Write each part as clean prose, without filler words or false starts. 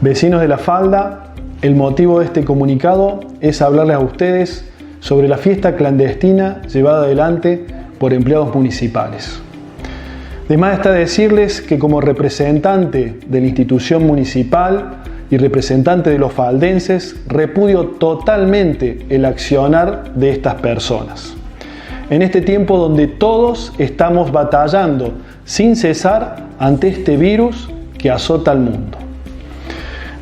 Vecinos de La Falda, el motivo de este comunicado es hablarles a ustedes sobre la fiesta clandestina llevada adelante por empleados municipales. De más está decirles que como representante de la institución municipal y representante de los faldenses, repudio totalmente el accionar de estas personas. En este tiempo donde todos estamos batallando sin cesar ante este virus que azota al mundo.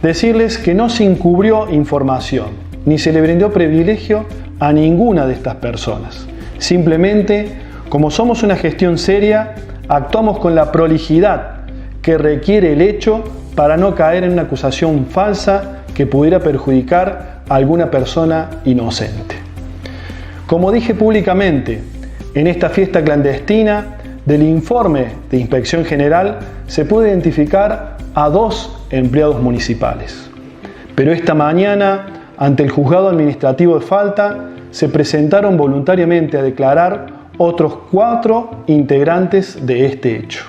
Decirles que no se encubrió información, ni se le brindó privilegio a ninguna de estas personas. Simplemente, como somos una gestión seria, actuamos con la prolijidad que requiere el hecho para no caer en una acusación falsa que pudiera perjudicar a alguna persona inocente. Como dije públicamente, en esta fiesta clandestina, del informe de Inspección General se puede identificar a 2 empleados municipales. Pero esta mañana, ante el Juzgado Administrativo de Falta, se presentaron voluntariamente a declarar otros 4 integrantes de este hecho.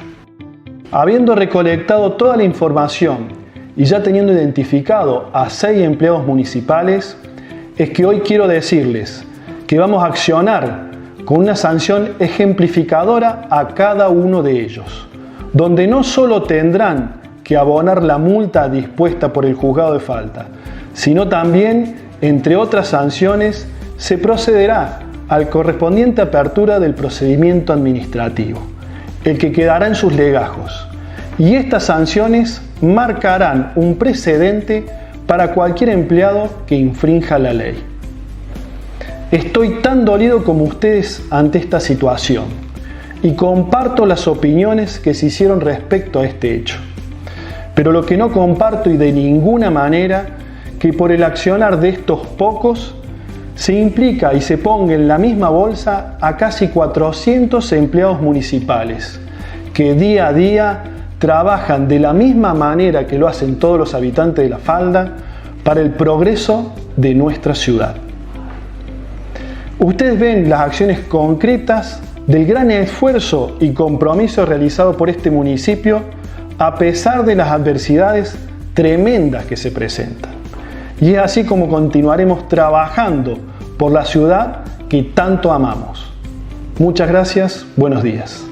Habiendo recolectado toda la información y ya teniendo identificado a 6 empleados municipales, es que hoy quiero decirles que vamos a accionar con una sanción ejemplificadora a cada uno de ellos, donde no solo tendrán que abonar la multa dispuesta por el Juzgado de Falta, sino también, entre otras sanciones, se procederá al correspondiente apertura del procedimiento administrativo, el que quedará en sus legajos, y estas sanciones marcarán un precedente para cualquier empleado que infrinja la ley. Estoy tan dolido como ustedes ante esta situación y comparto las opiniones que se hicieron respecto a este hecho. Pero lo que no comparto y de ninguna manera, que por el accionar de estos pocos se implica y se ponga en la misma bolsa a casi 400 empleados municipales que día a día trabajan de la misma manera que lo hacen todos los habitantes de La Falda para el progreso de nuestra ciudad. Ustedes ven las acciones concretas del gran esfuerzo y compromiso realizado por este municipio a pesar de las adversidades tremendas que se presentan. Y es así como continuaremos trabajando por la ciudad que tanto amamos. Muchas gracias, buenos días.